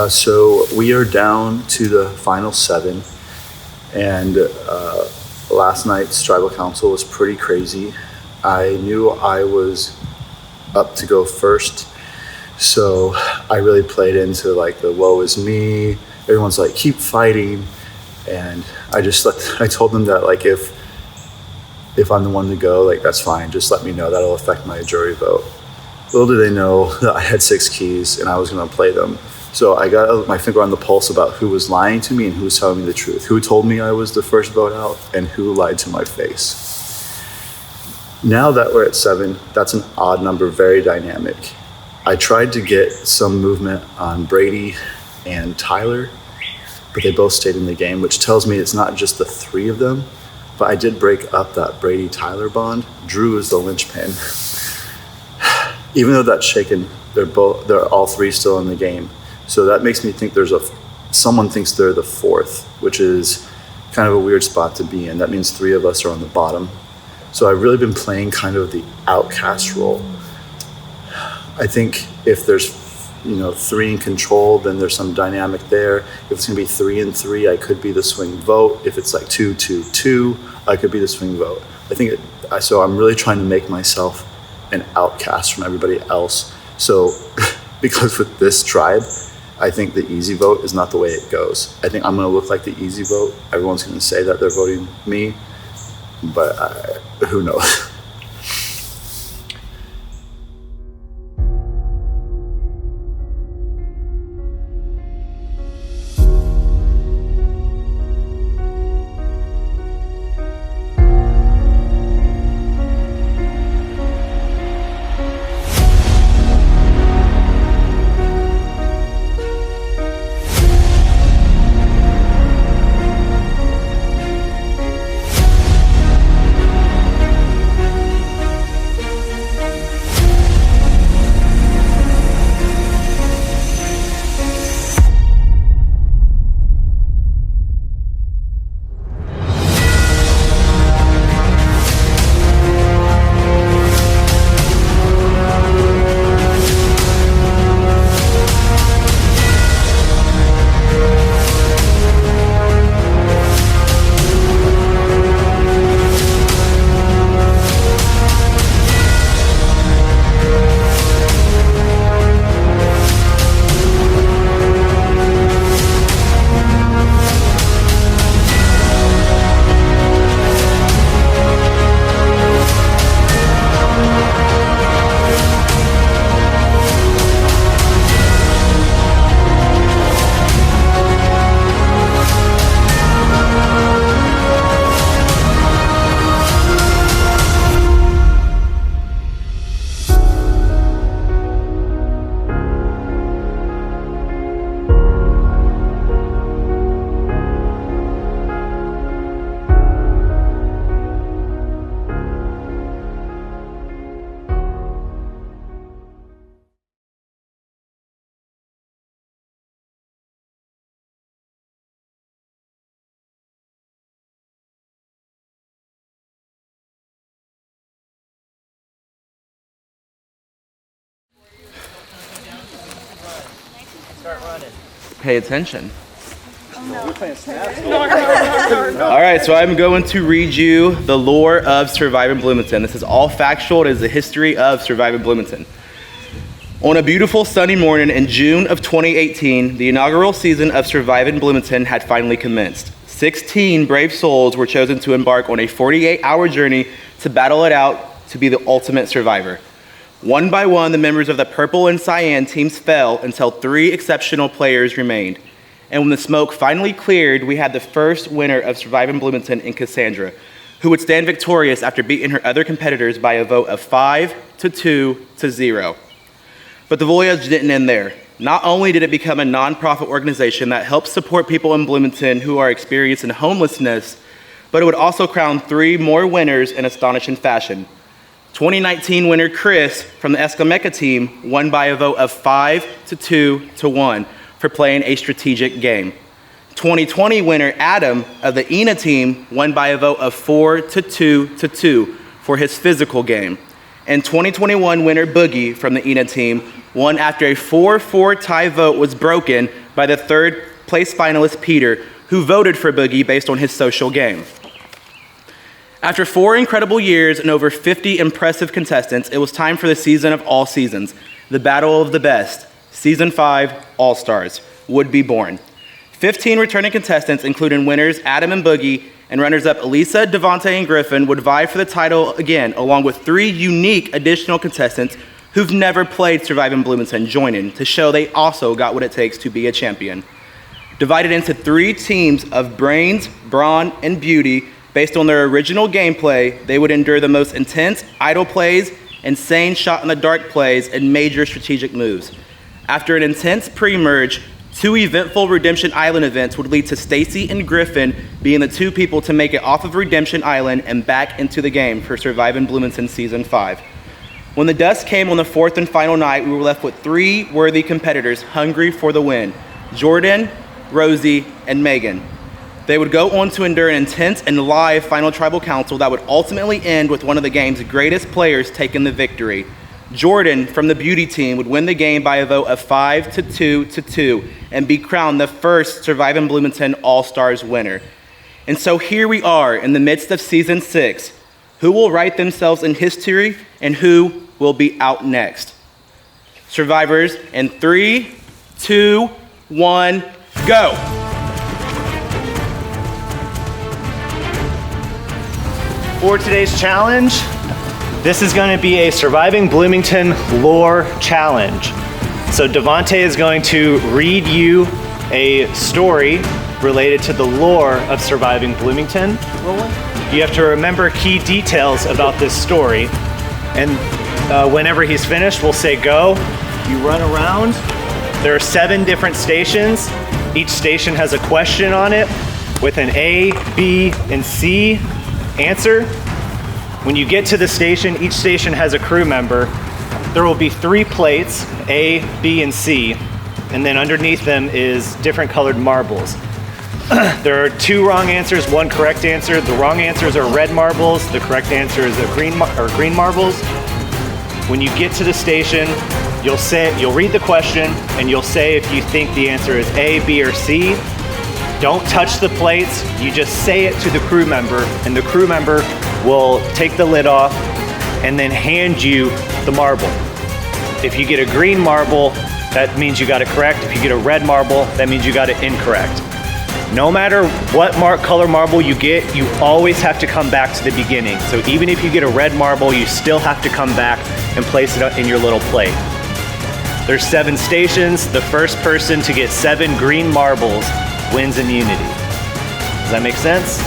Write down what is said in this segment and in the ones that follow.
So we are down to the final 7, and last night's tribal council was pretty crazy. I knew I was up to go first, so I really played into like the woe is me. Everyone's like, keep fighting, and I told them that like if I'm the one to go, like that's fine. Just let me know. That'll affect my jury vote. Little did they know that I had 6 keys and I was going to play them. So I got my finger on the pulse about who was lying to me and who was telling me the truth, who told me I was the first vote out, and who lied to my face. Now that we're at 7, that's an odd number, very dynamic. I tried to get some movement on Brady and Tyler, but they both stayed in the game, which tells me it's not just the 3 of them, but I did break up that Brady-Tyler bond. Drew is the linchpin. Even though that's shaken, they're all 3 still in the game. So that makes me think someone thinks they're the 4th, which is kind of a weird spot to be in. That means 3 of us are on the bottom. So I've really been playing kind of the outcast role. I think if there's 3 in control, then there's some dynamic there. If it's gonna be 3 and 3, I could be the swing vote. If it's like 2, 2, 2, I could be the swing vote. So I'm really trying to make myself an outcast from everybody else. So because with this tribe, I think the easy vote is not the way it goes. I think I'm gonna look like the easy vote. Everyone's gonna say that they're voting me, but who knows? Pay attention. All right, so I'm going to read you the lore of Surviving Bloomington. This is all factual. It is the history of Surviving Bloomington. On a beautiful sunny morning in June of 2018, the inaugural season of Surviving Bloomington had finally commenced. 16 brave souls were chosen to embark on a 48-hour journey to battle it out to be the ultimate survivor. One by one, the members of the Purple and Cyan teams fell until 3 exceptional players remained. And when the smoke finally cleared, we had the first winner of Surviving Bloomington in Cassandra, who would stand victorious after beating her other competitors by a vote of 5-2-0. But the voyage didn't end there. Not only did it become a nonprofit organization that helps support people in Bloomington who are experiencing homelessness, but it would also crown 3 more winners in astonishing fashion. 2019 winner Chris from the Escamecca team won by a vote of 5-2-1 for playing a strategic game. 2020 winner Adam of the ENA team won by a vote of 4-2 for his physical game. And 2021 winner Boogie from the ENA team won after a 4-4 tie vote was broken by the third place finalist Peter, who voted for Boogie based on his social game. After 4 incredible years and over 50 impressive contestants, it was time for the season of all seasons, the battle of the best, Season 5 All-Stars, would be born. 15 returning contestants, including winners Adam and Boogie, and runners-up Elisa, Devontae, and Griffin, would vie for the title again, along with 3 unique additional contestants who've never played Surviving Bloomington joining to show they also got what it takes to be a champion. Divided into 3 teams of brains, brawn, and beauty, based on their original gameplay, they would endure the most intense idle plays, insane shot-in-the-dark plays, and major strategic moves. After an intense pre-merge, 2 eventful Redemption Island events would lead to Stacy and Griffin being the 2 people to make it off of Redemption Island and back into the game for Surviving Bloomington Season 5. When the dust came on the 4th and final night, we were left with 3 worthy competitors hungry for the win: Jordan, Rosie, and Megan. They would go on to endure an intense and live final tribal council that would ultimately end with one of the game's greatest players taking the victory. Jordan from the beauty team would win the game by a vote of 5-2 and be crowned the first Surviving Bloomington All-Stars winner. And so here we are in the midst of Season 6. Who will write themselves in history and who will be out next? Survivors in 3, 2, 1, go! For today's challenge, this is going to be a Surviving Bloomington lore challenge. So Devontae is going to read you a story related to the lore of Surviving Bloomington. You have to remember key details about this story. And whenever he's finished, we'll say go. You run around. There are 7 different stations. Each station has a question on it with an A, B, and C answer. When you get to the station, each station has a crew member. There will be 3 plates, A, B, and C, and then underneath them is different colored marbles. There are 2 wrong answers, 1 correct answer. The wrong answers are red marbles. The correct answer is green marbles. When you get to the station, you'll read the question and you'll say if you think the answer is A, B, or C. Don't touch the plates. You just say it to the crew member, and the crew member will take the lid off and then hand you the marble. If you get a green marble, that means you got it correct. If you get a red marble, that means you got it incorrect. No matter what color marble you get, you always have to come back to the beginning. So even if you get a red marble, you still have to come back and place it in your little plate. There's 7 stations. The first person to get 7 green marbles wins immunity. Does that make sense?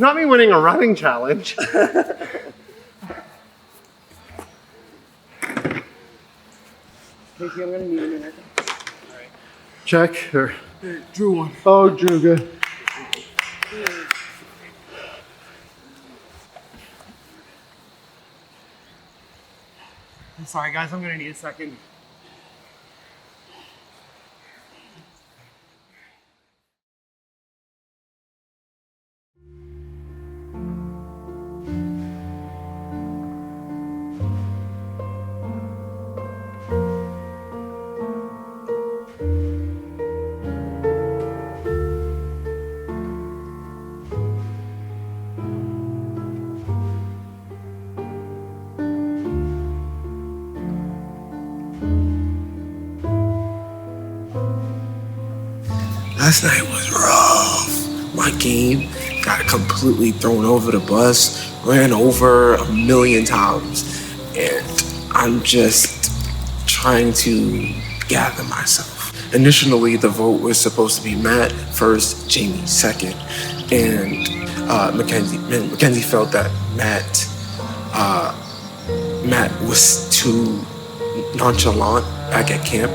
Not me winning a running challenge. Casey, I'm gonna need a minute. Check. Or... Drew won. Oh, Drew, good. I'm sorry, guys. I'm gonna need a second. Last night was rough. My game got completely thrown over the bus, ran over 1,000,000 times, and I'm just trying to gather myself. Initially, the vote was supposed to be Matt first, Jamie second, and Mackenzie felt that Matt was too nonchalant back at camp,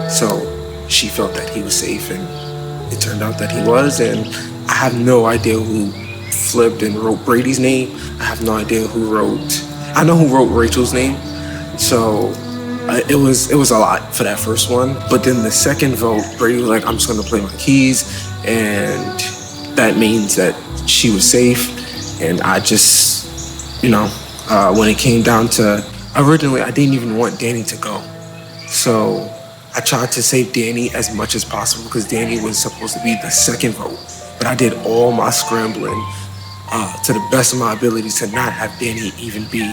so she felt that he was safe, and it turned out that he was, and I have no idea who flipped and wrote Brady's name. I have no idea I know who wrote Rachel's name, so it was a lot for that first one. But then the second vote, Brady was like, I'm just gonna play my keys, and that means that she was safe, and I just, when it came down to, originally I didn't even want Danny to go, so I tried to save Danny as much as possible because Danny was supposed to be the second vote. But I did all my scrambling to the best of my abilities to not have Danny even be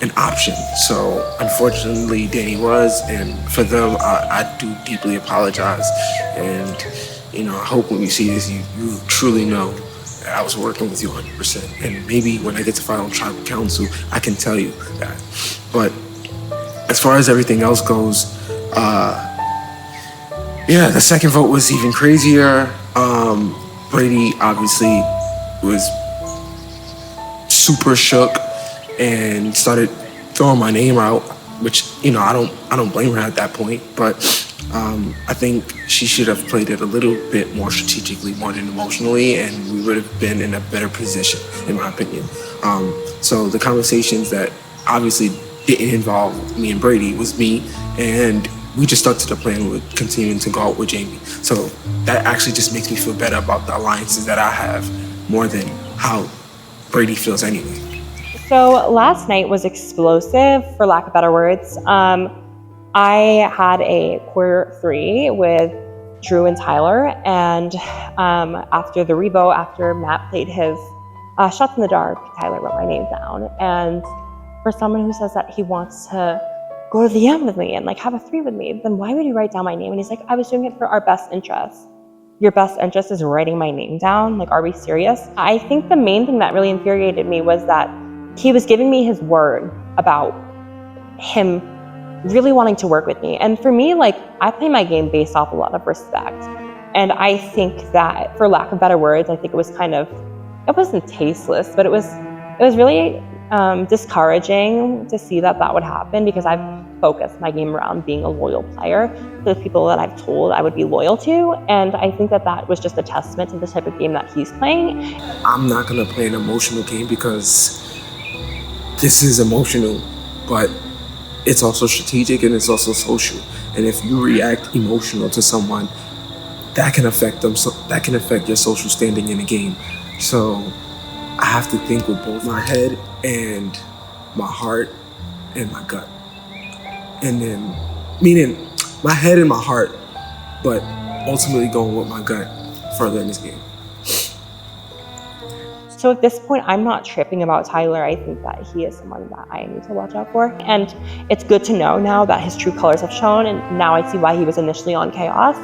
an option. So unfortunately, Danny was, and for them, I do deeply apologize. And I hope when you see this, you truly know that I was working with you 100%. And maybe when I get to final tribal council, I can tell you that. But as far as everything else goes, the second vote was even crazier. Brady obviously was super shook and started throwing my name out, which I don't blame her at that point. But I think she should have played it a little bit more strategically, more than emotionally, and we would have been in a better position, in my opinion. So the conversations that obviously didn't involve me and Brady was me, and we just stuck to the plan with continuing to go out with Jamie. So that actually just makes me feel better about the alliances that I have more than how Brady feels anyway. So last night was explosive, for lack of better words. I had a quarter 3 with Drew and Tyler, and after the revo, after Matt played his shots in the dark, Tyler wrote my name down. And for someone who says that he wants to go to the end with me and have a 3 with me, then why would you write down my name? And he's like, I was doing it for our best interest. Your best interest is writing my name down? Are we serious? I think the main thing that really infuriated me was that he was giving me his word about him really wanting to work with me. And for me, I play my game based off a lot of respect. And I think that, for lack of better words, I think it was it wasn't tasteless, but it was really discouraging to see that would happen, because I've focused my game around being a loyal player to the people that I've told I would be loyal to. And I think that was just a testament to the type of game that he's playing. I'm not gonna play an emotional game because this is emotional, but it's also strategic and it's also social. And if you react emotional to someone, that can affect them. So that can affect your social standing in the game. So I have to think with both my head and my heart and my gut. And then, meaning my head and my heart, but ultimately going with my gut further in this game. So at this point, I'm not tripping about Tyler. I think that he is someone that I need to watch out for. And it's good to know now that his true colors have shown, and now I see why he was initially on Chaos.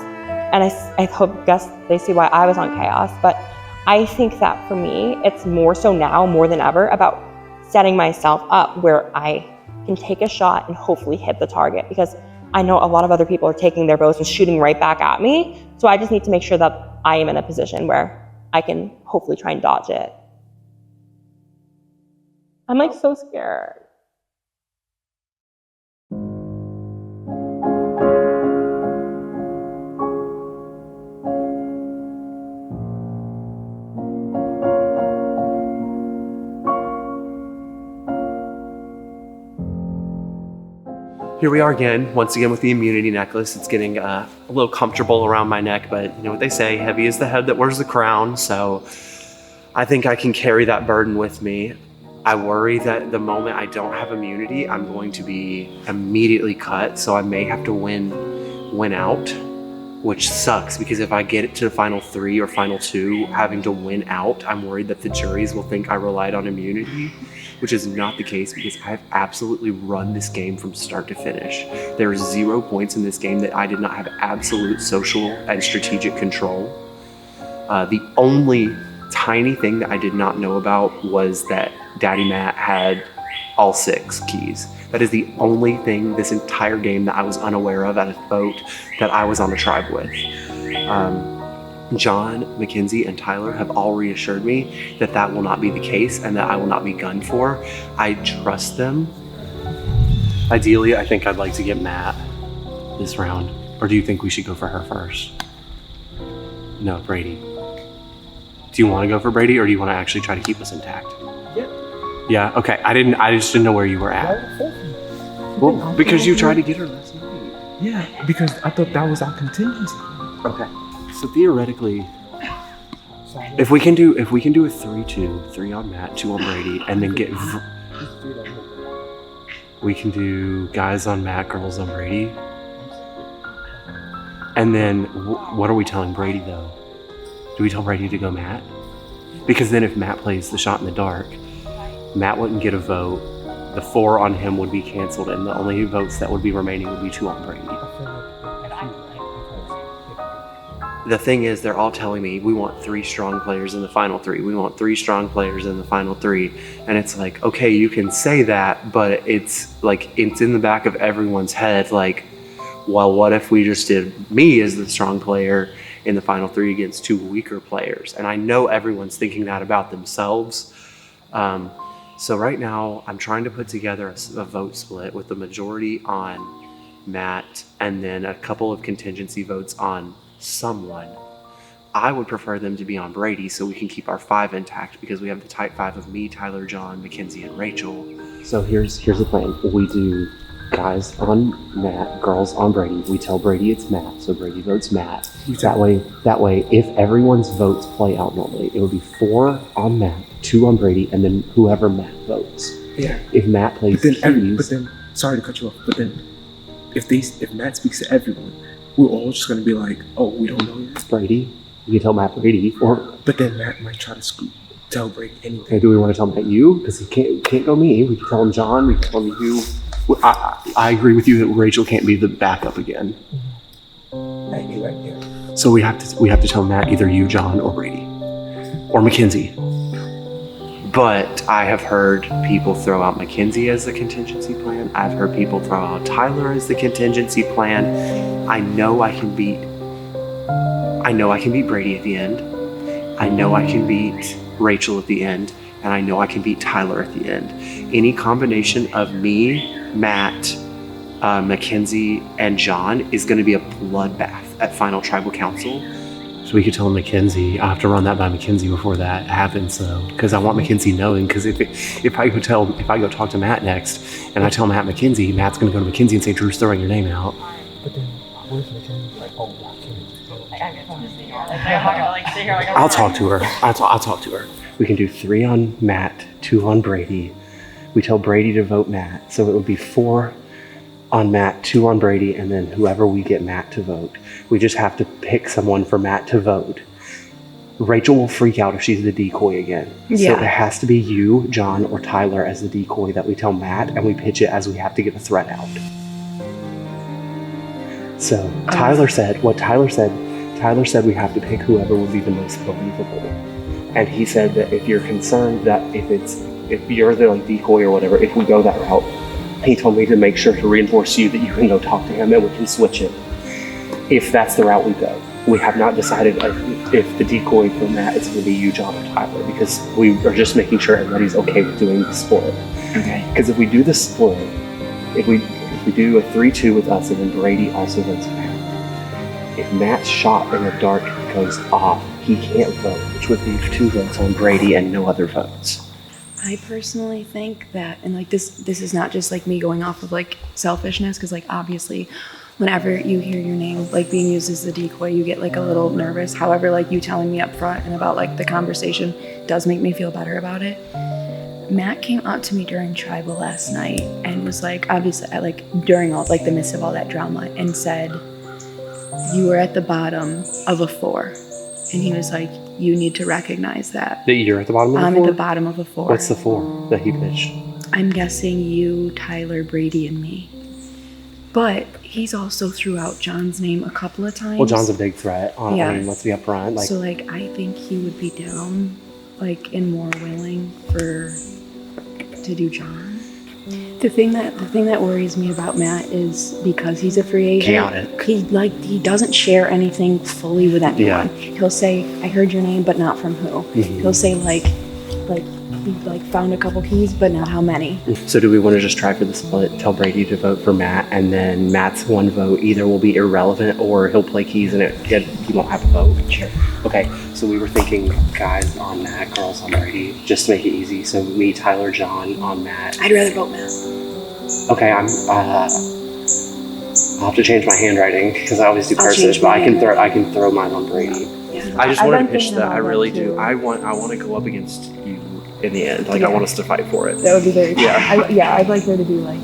And I guess they see why I was on Chaos. But I think that for me, it's more so now, more than ever, about setting myself up where I can take a shot and hopefully hit the target, because I know a lot of other people are taking their bows and shooting right back at me. So I just need to make sure that I am in a position where I can hopefully try and dodge it. I'm like so scared. Here we are again, once again with the immunity necklace. It's getting a little comfortable around my neck, but you know what they say, heavy is the head that wears the crown, so I think I can carry that burden with me. I worry that the moment I don't have immunity, I'm going to be immediately cut, so I may have to win out, which sucks because if I get it to the final 3 or final 2, having to win out, I'm worried that the juries will think I relied on immunity, which is not the case because I've absolutely run this game from start to finish. There are 0 points in this game that I did not have absolute social and strategic control. The only tiny thing that I did not know about was that Daddy Matt had all 6 keys. That is the only thing this entire game that I was unaware of at a vote that I was on a tribe with. John, Mackenzie, and Tyler have all reassured me that that will not be the case and that I will not be gunned for. I trust them. Ideally, I think I'd like to get Matt this round. Or do you think we should go for her first? No, Brady. Do you want to go for Brady or do you want to actually try to keep us intact? Yeah, okay. I just didn't know where you were at. Well, because you tried to get her last night. Yeah, because I thought that was our contingency. Okay. So theoretically, if we can do a 3-2, 3 on Matt, 2 on Brady, and then we can do guys on Matt, girls on Brady. And then what are we telling Brady though? Do we tell Brady to go Matt? Because then if Matt plays the shot in the dark, Matt wouldn't get a vote. The 4 on him would be canceled, and the only votes that would be remaining would be 2 on Brady. The thing is, they're all telling me we want 3 strong players in the final 3. We want 3 strong players in the final 3. And it's like, okay, you can say that, but it's like, it's in the back of everyone's head. Like, well, what if we just did me as the strong player in the final 3 against 2 weaker players? And I know everyone's thinking that about themselves. So right now, I'm trying to put together a vote split with the majority on Matt and then a couple of contingency votes on someone. I would prefer them to be on Brady so we can keep our 5 intact because we have the tight 5 of me, Tyler, John, Mackenzie, and Rachel. So here's the plan. We do guys on Matt, girls on Brady. We tell Brady it's Matt, so Brady votes Matt. That way, if everyone's votes play out normally, it would be 4 on Matt, 2 on Brady, and then whoever Matt votes. Yeah. If Matt plays but then, sorry to cut you off, but then if Matt speaks to everyone, we're all just gonna be like, oh, we don't know yet. Brady, you can tell Matt Brady, But then Matt might try to tell Brady anything. Okay, do we want to tell Matt you? Because he can't go me. We can tell him John. We can tell him you. I agree with you that Rachel can't be the backup again. Yeah. So we have to tell Matt either you, John, or Brady, or Mackenzie. But I have heard people throw out Mackenzie as the contingency plan. I've heard people throw out Tyler as the contingency plan. I know I can beat Brady at the end. I know I can beat Rachel at the end, and I know I can beat Tyler at the end. Any combination of me, Matt, Mackenzie, and John is going to be a bloodbath at Final Tribal Council. So we could tell Mackenzie. I have to run that by Mackenzie before that happens, though, because I want Mackenzie knowing. Because if I go talk to Matt next, and I tell Matt Mackenzie, Matt's going to go to Mackenzie and say Drew's throwing your name out. But then what if Mackenzie like, oh, I'll talk to her. I'll talk to her. We can do 3 on Matt, 2 on Brady. We tell Brady to vote Matt, so it would be 4 on Matt, 2 on Brady, and then whoever we get Matt to vote. We just have to pick someone for Matt to vote. Rachel will freak out if she's the decoy again. Yeah. So it has to be you, John, or Tyler as the decoy that we tell Matt, and we pitch it as we have to get a threat out. So Tyler said we have to pick whoever would be the most believable. And he said that if you're concerned that if you're the like decoy or whatever, if we go that route, he told me to make sure to reinforce you that you can go talk to him and we can switch it if that's the route we go. we have not decided if the decoy for Matt is going to be you, John, or Tyler, because we are just making sure everybody's okay with doing the split. Okay. Because if we do the split, if we do a 3-2 with us and then Brady also votes Matt, if Matt's shot in the dark goes off, he can't vote, which would leave 2 votes on Brady and no other votes. I personally think that, and like this is not just like me going off of like selfishness, because like obviously whenever you hear your name like being used as the decoy, you get like a little nervous. However, like you telling me up front and about like the conversation does make me feel better about it. Matt came up to me during tribal last night and was like, obviously like during all like the midst of all that drama, and said, "You were at the bottom of a 4." And he was like, "You need to recognize that." That you're at the bottom of the 4? I'm at the bottom of a 4. What's the 4 that he pitched? I'm guessing you, Tyler, Brady, and me. But he's also threw out John's name a couple of times. Well, John's a big threat. Yeah. I mean, let's be upfront. Like, so like I think he would be down, like, and more willing to do John. The thing that worries me about Matt is because he's a free agent. Chaotic. He doesn't share anything fully with anyone. Yeah. He'll say, "I heard your name, but not from who." Mm-hmm. He'll say like he like found a couple keys, but not how many. So do we want to just try for the split, tell Brady to vote for Matt, and then Matt's one vote either will be irrelevant or he'll play keys and he won't have a vote? Sure. Okay, so we were thinking guys on Matt, girls on Brady, just to make it easy. So me, Tyler, John on Matt. I'd rather vote Matt. Okay, I'll have to change my handwriting because I always do cursive, but I can throw mine on Brady. Yeah. I just I've wanted to been pitch thinking that. about I really that, do. too. I want to go up against you in the end. Like, I Yeah. want us to fight for it. That would be very fun. Yeah. I'd like there to be like,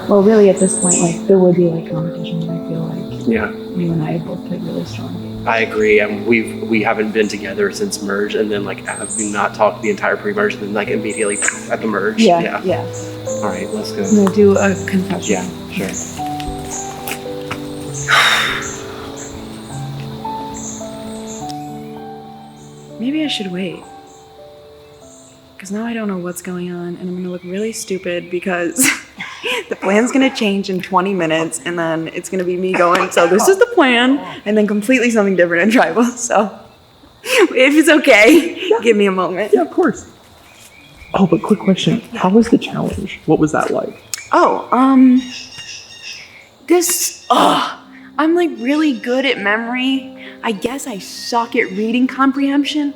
well, really at this point, like there would be like competition, but I feel like Yeah. you and I have both played really strong. I agree, and we haven't been together since merge, and then like have we not talked the entire pre-merge, and then like immediately at the merge. Yeah. All right, let's go. I'm gonna do a confession. Yeah, sure. Maybe I should wait. Because now I don't know what's going on, and I'm gonna look really stupid because the plan's gonna change in 20 minutes, and then it's gonna be me going, "So this is the plan," and then completely something different in tribal. So if it's okay, give me a moment. Yeah, of course. Oh, but quick question. How was the challenge? What was that like? Oh, I'm like really good at memory. I guess I suck at reading comprehension,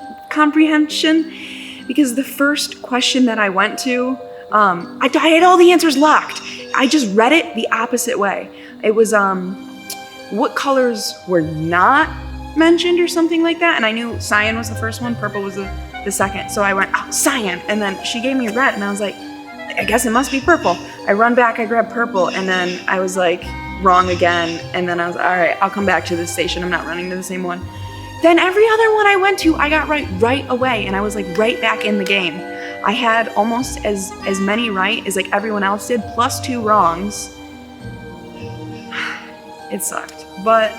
because the first question that I went to, I had all the answers locked. I just read it the opposite way. It was, what colors were not mentioned or something like that, and I knew cyan was the first one, purple was the second, so I went, "Oh, cyan," and then she gave me red, and I was like, I guess it must be purple. I run back, I grab purple, and then I was like, wrong again, and then I was, all right, I'll come back to this station, I'm not running to the same one. Then every other one I went to, I got right away, and I was like right back in the game. I had almost as many right as like everyone else did, plus 2 wrongs. It sucked, but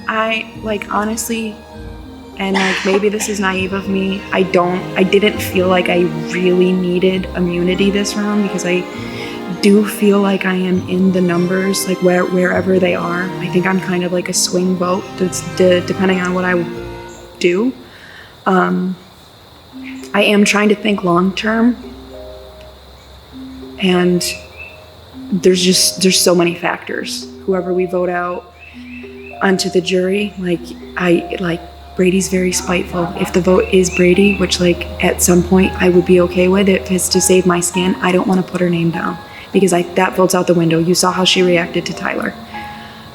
I like honestly, and like maybe this is naive of me, I didn't feel like I really needed immunity this round, because I do feel like I am in the numbers, like wherever they are. I think I'm kind of like a swing vote, depending on what I do. I am trying to think long term, and there's so many factors. Whoever we vote out onto the jury, Brady's very spiteful. If the vote is Brady, which like at some point I would be okay with, if it's to save my skin, I don't want to put her name down, because that vote's out the window. You saw how she reacted to Tyler.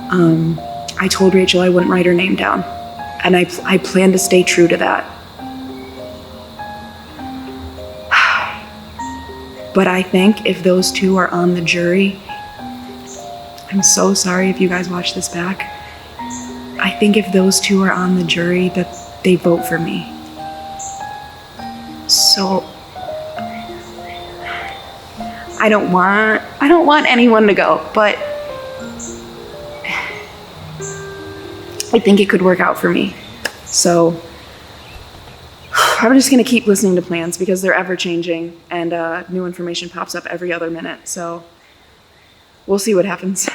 I told Rachel I wouldn't write her name down, and I plan to stay true to that. But I think if those 2 are on the jury, I'm so sorry if you guys watch this back, I think if those 2 are on the jury, that they vote for me. So I don't want anyone to go, but I think it could work out for me. So I'm just gonna keep listening to plans, because they're ever changing, and new information pops up every other minute. So we'll see what happens.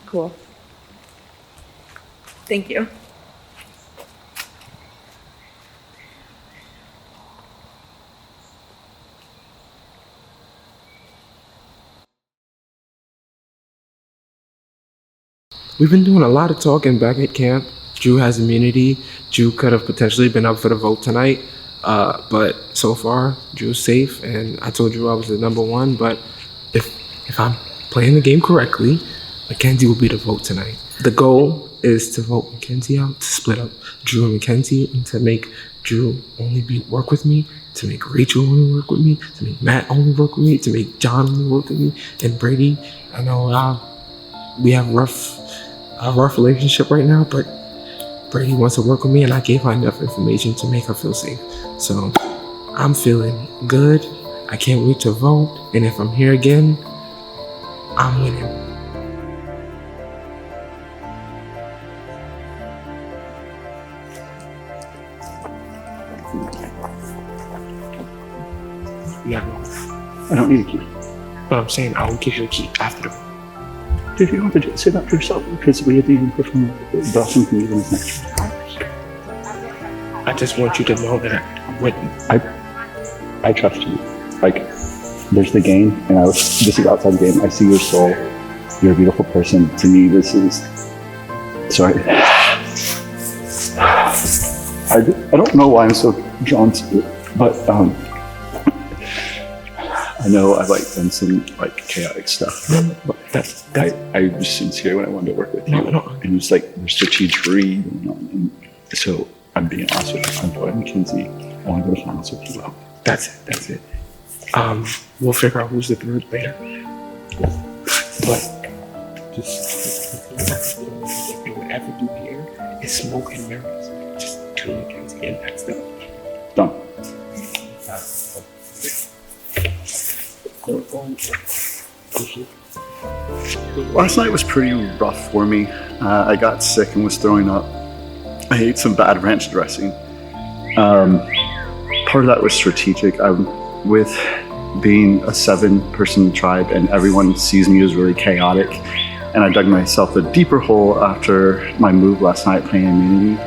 Cool. Thank you. We've been doing a lot of talking back at camp. Drew has immunity. Drew could have potentially been up for the vote tonight. But so far, Drew's safe, and I told Drew I was the number one. But if I'm playing the game correctly, Mackenzie will be the vote tonight. The goal is to vote Mackenzie out, to split up Drew and Mackenzie, and to make Drew only work with me, to make Rachel only work with me, to make Matt only work with me, to make John only work with me, and Brady. I know we have a rough relationship right now, but Brady wants to work with me, and I gave her enough information to make her feel safe. So I'm feeling good. I can't wait to vote, and if I'm here again, I'm winning. Yeah, I don't need a key. but I'm saying I will give you a key after the vote. If you want to say that for yourself, because we had to even perform Dawson can even next. I just want you to know that when I trust you. Like, there's the game, and this is outside the game. I see your soul. You're a beautiful person. To me, this is. Sorry. I don't know why I'm so drawn to it, but I know I've done some chaotic stuff. But I was sincere when I wanted to work with you, and it's there's strategy going on. And so I'm being honest with you. I'm Joy Mackenzie. I want to go to finals with you. That's it. We'll figure out who's the third later. But just whatever you hear is smoke and mirrors. Just do Mackenzie, and that's done. Done. Last night was pretty rough for me. I got sick and was throwing up. I ate some bad ranch dressing. Part of that was strategic. With being a 7-person tribe and everyone sees me as really chaotic, and I dug myself a deeper hole after my move last night playing immunity.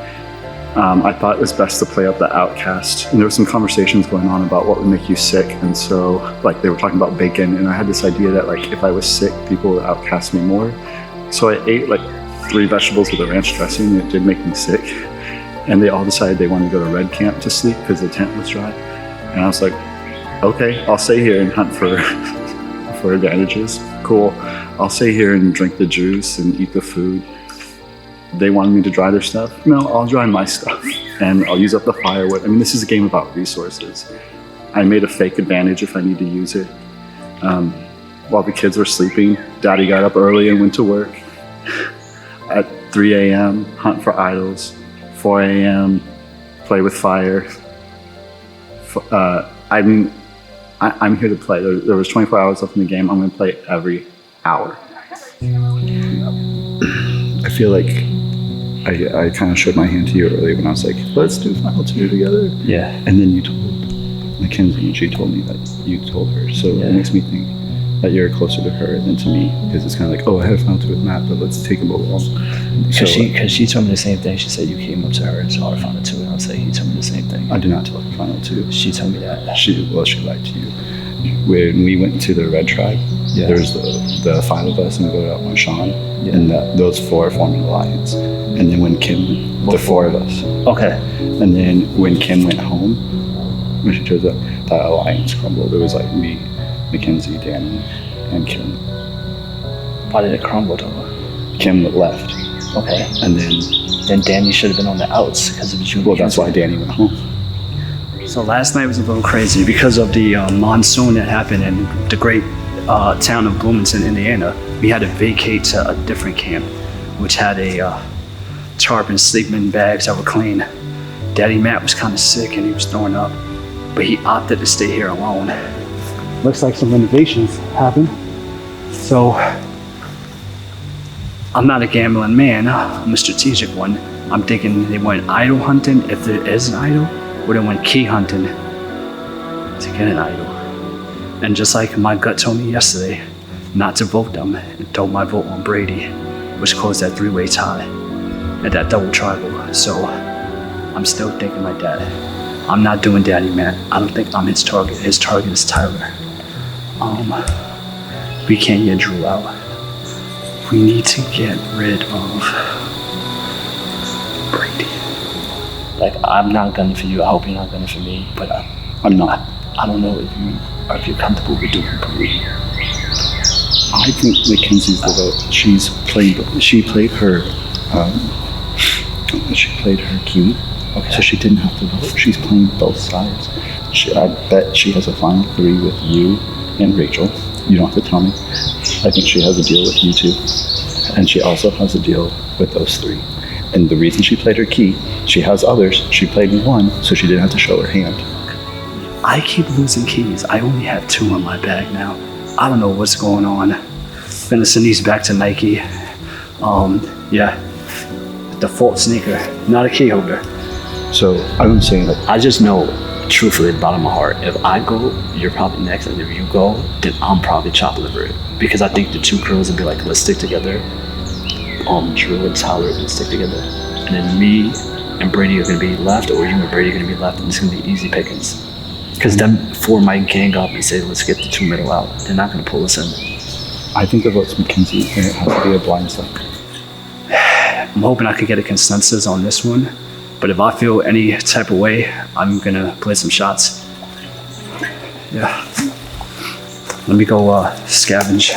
I thought it was best to play up the Outcast, and there were some conversations going on about what would make you sick, and so they were talking about bacon, and I had this idea that if I was sick, people would outcast me more. So I ate 3 vegetables with a ranch dressing, and it did make me sick. And they all decided they wanted to go to Red Camp to sleep because the tent was dry. And I was like, okay, I'll stay here and hunt for for advantages. Cool. I'll stay here and drink the juice and eat the food. They wanted me to dry their stuff. No, I'll dry my stuff and I'll use up the firewood. I mean, this is a game about resources. I made a fake advantage if I need to use it. While the kids were sleeping, Daddy got up early and went to work. At 3 a.m., hunt for idols. 4 a.m., play with fire. I'm here to play. There was 24 hours left in the game. I'm going to play every hour. I feel like I kind of showed my hand to you earlier when I was like, let's do final 2 together. Yeah. And then you told Mackenzie, and she told me that you told her. So It makes me think that you're closer to her than to me, because it's kind of I had a final 2 with Matt, but let's take them along. Because she told me the same thing. She said you came up to her and saw her final 2, and I was like, he told me the same thing. I did not tell her final 2. She told me that. She lied to you. When we went to the Red Tribe, there was the 5 of us, and we voted out one Sean, and those 4 formed an alliance. And then when Kim, the 4 of us. Okay. And then when Kim went home, when she chose that alliance crumbled. It was me, Mackenzie, Danny, and Kim. Why did it crumble though? Kim left. Okay. And then Danny should have been on the outs because of you. Well, that's why Danny went home. So last night was a little crazy because of the monsoon that happened in the great town of Bloomington, Indiana. We had to vacate to a different camp, which had a tarp and sleeping bags that were clean. Daddy Matt was kind of sick and he was throwing up, but he opted to stay here alone. Looks like some renovations happened. So I'm not a gambling man, I'm a strategic one. I'm thinking they went idol hunting if there is an idol, or they went key hunting to get an idol. And just like my gut told me yesterday, not to vote them and throw my vote on Brady, which caused that 3-way tie. at that double tribal. So I'm still thinking like that. I'm not doing Daddy Matt. I don't think I'm his target. His target is Tyler. We can't get Drew out. We need to get rid of Brady. Like, I'm not gunning for you. I hope you're not gunning for me, but I'm not. I don't know if you're comfortable with doing Brady. I think Mackenzie's the vote. She played her key, okay. So she didn't have to vote. She's playing both sides. I bet she has a final 3 with you and Rachel. You don't have to tell me. I think she has a deal with you too. And she also has a deal with those 3. And the reason she played her key, she has others. She played 1, so she didn't have to show her hand. I keep losing keys. I only have 2 in my bag now. I don't know what's going on. Gonna send these back to Nike. Yeah. Default sneaker, not a key holder. So I'm saying that I just know, truthfully, at the bottom of my heart, if I go, you're probably next, and if you go, then I'm probably chopped liver it. Because I think the 2 girls would be like, let's stick together. Drew and Tyler are gonna stick together. And then me and Brady are gonna be left, or you and Brady are gonna be left, and it's gonna be easy pickings. Because them 4 might gang up and say, let's get the 2 middle out. They're not gonna pull us in. I think the vote's Mackenzie, and it has to be a blind side. I'm hoping I could get a consensus on this one, but if I feel any type of way, I'm gonna play some shots. Yeah. Let me go scavenge.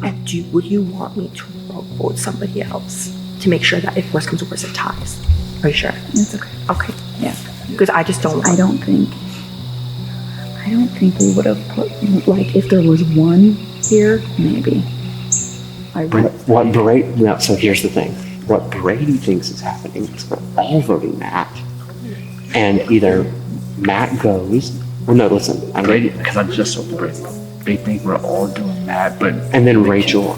And would you want me to vote somebody else to make sure that if worse comes to worse, it ties? Are you sure? It's okay. Okay. Yeah. Because I just don't. I don't think we would have put, like, if there was 1 here, maybe. What Brady? No, so here's the thing. What Brady thinks is happening is we're all voting Matt, and either Matt goes. Well, no, listen. Brady, because I just told Brady. They think we're all doing that, but and then Rachel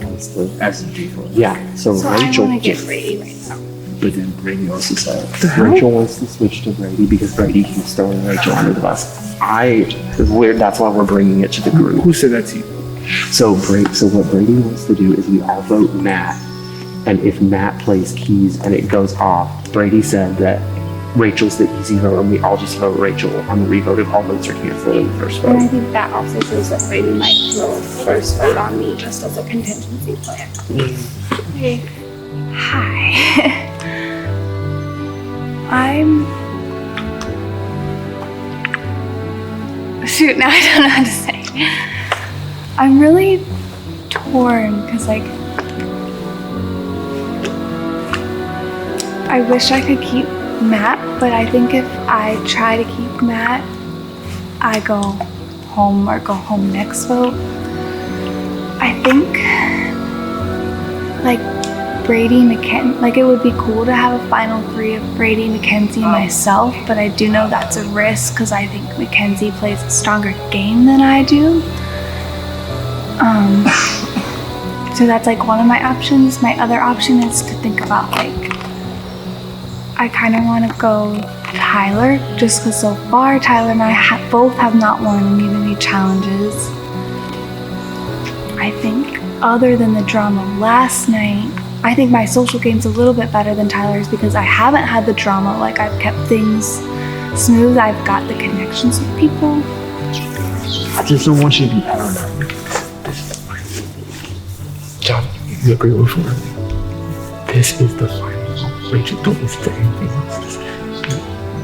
as the default. Yeah, so Rachel I want to get Brady right now. But then Brady also said Rachel wants to switch to Brady because Brady keeps throwing Rachel under the bus. That's why we're bringing it to the group. Who said that to you? So what Brady wants to do is we all vote Matt, and if Matt plays keys and it goes off, Brady said that Rachel's the easy vote, and we all just vote Rachel on the revote if all votes are canceled in the first vote. And I think that also shows that Brady might throw first vote on me just as a contingency plan. Hey. Hi. Shoot, now I don't know how to say. I'm really torn because, like, I wish I could keep Matt, but I think if I try to keep Matt, I go home or go home next vote. I think, like, Brady, Mackenzie, like, it would be cool to have a final 3 of Brady, Mackenzie, and myself, but I do know that's a risk because I think Mackenzie plays a stronger game than I do. So that's like one of my options. My other option is to think about, like, I kind of want to go Tyler, just because so far Tyler and I both have not won immunity challenges. I think other than the drama last night, I think my social game's a little bit better than Tyler's because I haven't had the drama. Like, I've kept things smooth. I've got the connections with people. I just don't want you to be paranoid. John, you agree with me? This is the final. Rachel, don't listen to anything else.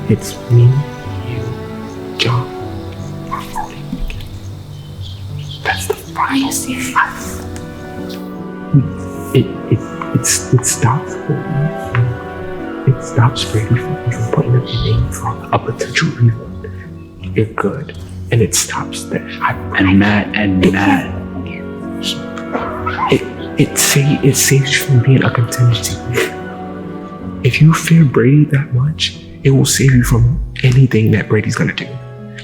It's me, you, John. We're voting. That's the final. Are you serious? It stops Brady. It stops Brady from even putting a name for a potential revote. You're good. And it stops that. And Matt. It saves you from being a contingency. If you fear Brady that much, it will save you from anything that Brady's gonna do.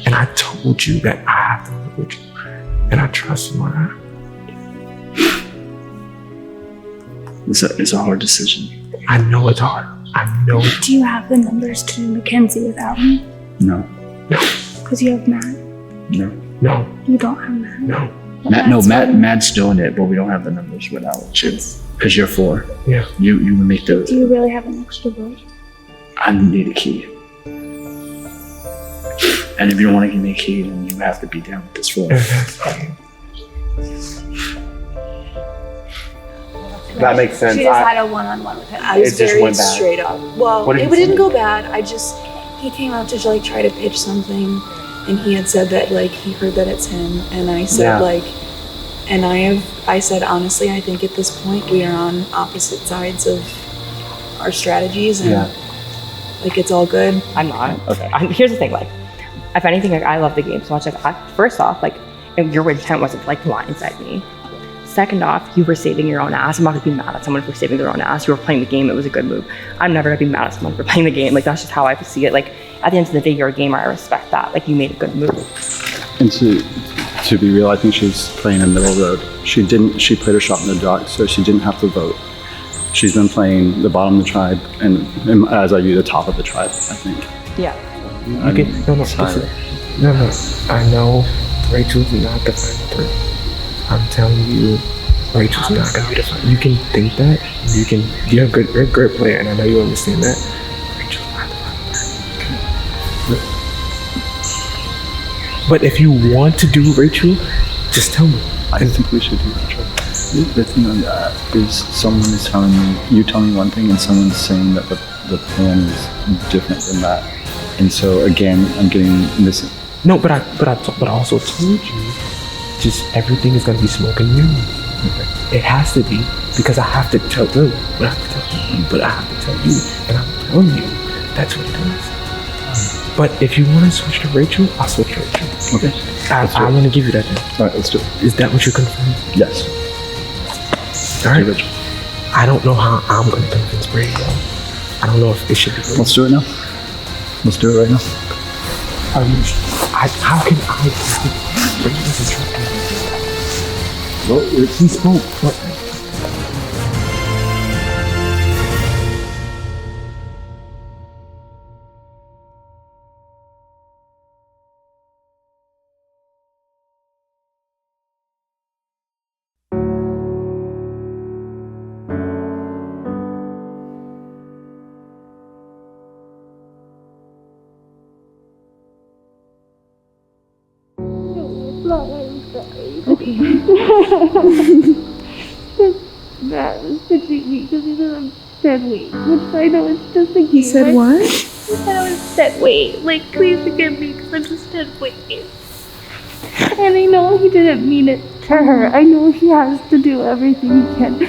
And I told you that I have to work with you. And I trust you on that. It's a hard decision. I know it's hard. I know. Do you have the numbers to Mackenzie without me? No. Because you have Matt. No. No. You don't have Matt. No. Matt's doing it, but we don't have the numbers without you. Because you're 4. Yeah. You would make Do those. you really have an extra vote? I need a key. And if you don't want to give me a key, then you have to be down with this 4. That makes sense. She just had a one-on-one with him. I was It just very went bad. straight up. Well, What did it he didn't say? go bad. He came out to like try to pitch something, and he had said that like he heard that it's him, and I said Yeah. like, and I said honestly, I think at this point we are on opposite sides of our strategies, and like it's all good. I'm not. Okay. Here's the thing, like, if anything, like, I love the game so much. Like, first off, like, if your intent wasn't to, like, blindside me. Second off, you were saving your own ass. I'm not gonna be mad at someone for saving their own ass. You were playing the game. It was a good move. I'm never gonna be mad at someone for playing the game. Like, that's just how I see it. Like, at the end of the day, you're a gamer. I respect that. Like, you made a good move. And to be real, I think she's playing a middle road. She played her shot in the dark, so she didn't have to vote. She's been playing the bottom of the tribe, and as I view, the top of the tribe, I think. Yeah. No, listen. No. I know Rachel's not the final 3. I'm telling you, Rachel's not gonna be the final. You can think that. You're a great player, and I know you understand that. Rachel's not the final 3. But if you want to do Rachel, just tell me. I think we should do Rachel. The thing on that is someone is telling me, you tell me one thing, and someone's saying that the plan is different than that. And so again, I'm getting missing. No, but I also told you, just everything is gonna be smoke and mirrors. It has to be, because I have to tell them, but I have to tell you, and I'm telling you, that's what it is. But if you want to switch to Rachel, I'll switch to Rachel. Okay. I want to give you that then. All right, let's do it. Is that what you confirm? Yes. All right. Rachel. I don't know how I'm gonna convince Brady though. I don't know if it should be. Let's do it now. Let's do it right now. How can I Brady doesn't trust me? Well, He spoke. What? Matt was pitching me because he said I'm dead weight, which I know it's just a game. He said what? He said I was dead weight. Like, please forgive me because I'm just dead weight. And I know he didn't mean it to her. I know he has to do everything he can.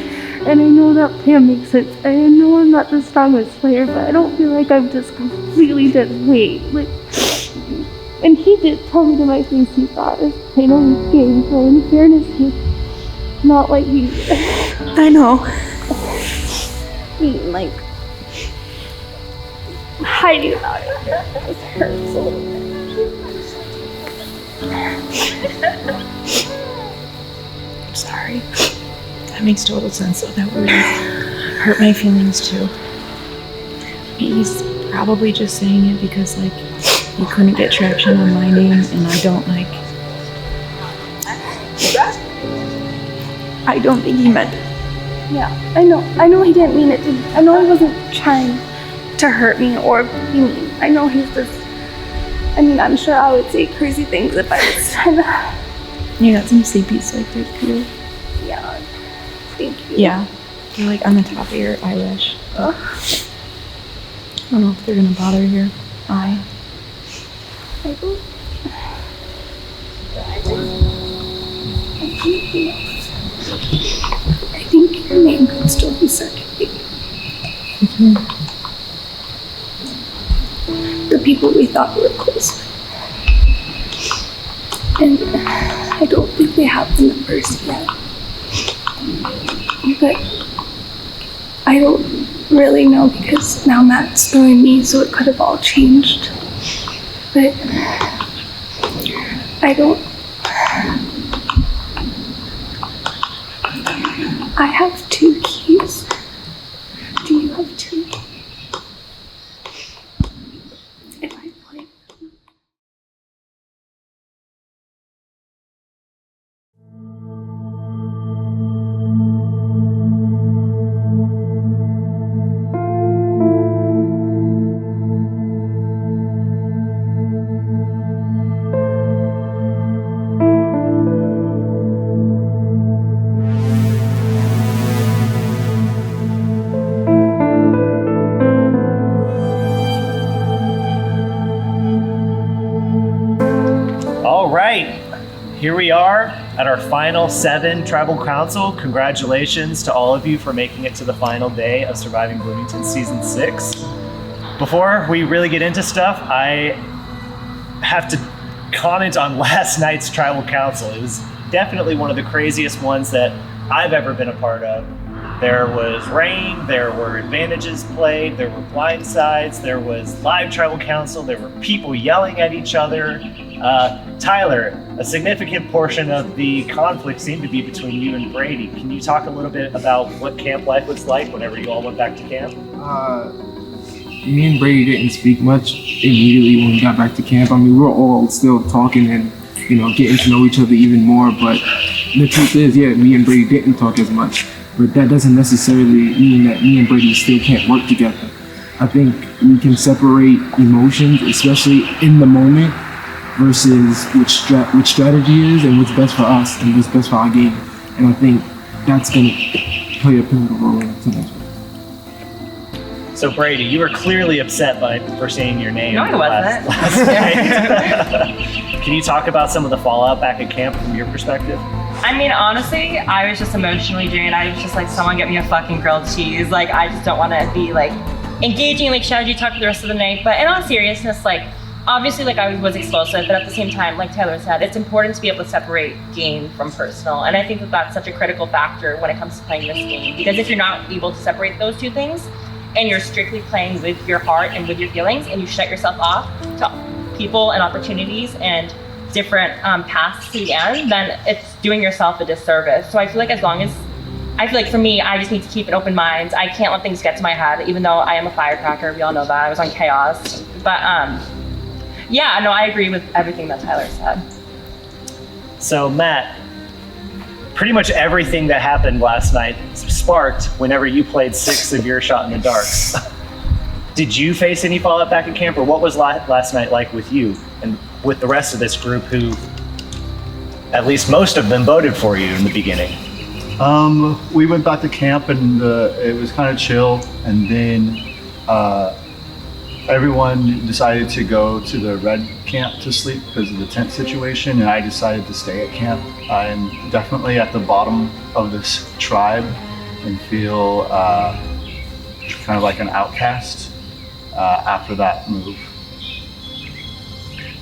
And I know that plan makes sense. I know I'm not the strongest player, but I don't feel like I'm just completely dead weight. Like, and he did tell me to my face he thought I was playing on his game, so in fairness, he's not like he... I know. Like, hiding about it just hurts a little bit. I'm sorry. That makes total sense, though. That would hurt my feelings too. He's probably just saying it because, like, he couldn't get traction on my name, and I don't like. I don't think he meant it. Yeah, I know he didn't mean it to. I know he wasn't trying to hurt me or be mean. I know he's just. I mean, I'm sure I would say crazy things if I was trying to. You got some sleepies like there too. Yeah, thank you. Yeah, they're like on the top of your eyelash. I don't know if they're gonna bother your eye. I think your name could still be second. The people we thought were close with. And I don't think they have the numbers yet. But I don't really know because now Matt's throwing me, so it could have all changed. But I don't. I have 2 keys. Do you have 2? here we are at our final 7 Tribal Council. Congratulations to all of you for making it to the final day of Surviving Bloomington Season 6. Before we really get into stuff, I have to comment on last night's Tribal Council. It was definitely one of the craziest ones that I've ever been a part of. There was rain, there were advantages played, there were blind sides, there was live Tribal Council, there were people yelling at each other. Tyler, a significant portion of the conflict seemed to be between you and Brady. Can you talk a little bit about what camp life was like whenever you all went back to camp? Me and Brady didn't speak much immediately when we got back to camp. I mean, we were all still talking and, getting to know each other even more. But the truth is, me and Brady didn't talk as much. But that doesn't necessarily mean that me and Brady still can't work together. I think we can separate emotions, especially in the moment, versus which strategy is and what's best for us and what's best for our game. And I think that's going to play a pivotal role in tonight's. So Brady, you were clearly upset for saying your name. No, I wasn't. Last night. Can you talk about some of the fallout back at camp from your perspective? I mean, honestly, I was just emotionally drained. I was just like, someone get me a fucking grilled cheese. Like, I just don't want to be like engaging like strategy talk for the rest of the night. But in all seriousness, like, obviously, like, I was explosive, but at the same time, like Tyler said, it's important to be able to separate game from personal. And I think that that's such a critical factor when it comes to playing this game. Because if you're not able to separate those two things, and you're strictly playing with your heart and with your feelings, and you shut yourself off to people and opportunities and different paths to the end, then it's doing yourself a disservice. So I feel like for me, I just need to keep an open mind. I can't let things get to my head, even though I am a firecracker. We all know that. I was on Chaos. But I agree with everything that Tyler said. So Matt, pretty much everything that happened last night sparked whenever you played 6 of your shot in the darks. Did you face any fallout back at camp, or what was last night like with you and with the rest of this group who, at least most of them, voted for you in the beginning? We went back to camp and it was kind of chill, and then everyone decided to go to the red camp to sleep because of the tent situation, and I decided to stay at camp. I'm definitely at the bottom of this tribe and feel kind of like an outcast after that move.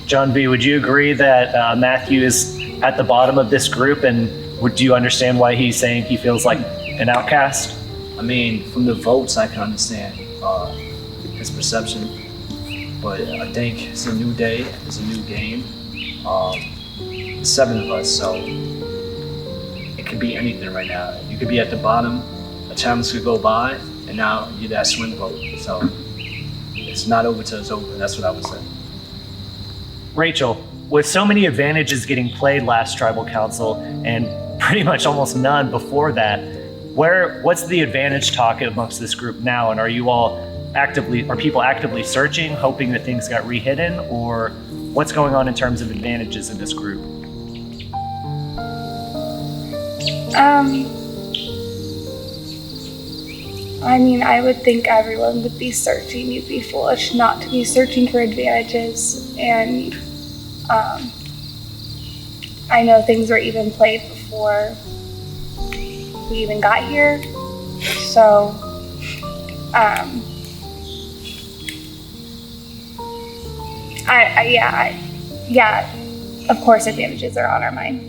John B., would you agree that Matthew is at the bottom of this group, and do you understand why he's saying he feels like an outcast? I mean, from the votes, I can understand his perception, but I think it's a new day, it's a new game. 7 of us, so it could be anything right now. You could be at the bottom, a challenge could go by, and now you're that swing vote. So it's not over till it's over. That's what I would say. Rachel, with so many advantages getting played last Tribal Council and pretty much almost none before that, what's the advantage talk amongst this group now? And are people actively searching, hoping that things got re-hidden, or what's going on in terms of advantages in this group? I mean, I would think everyone would be searching. You'd be foolish not to be searching for advantages. And I know things were even played before we even got here. So, of course advantages are on our mind.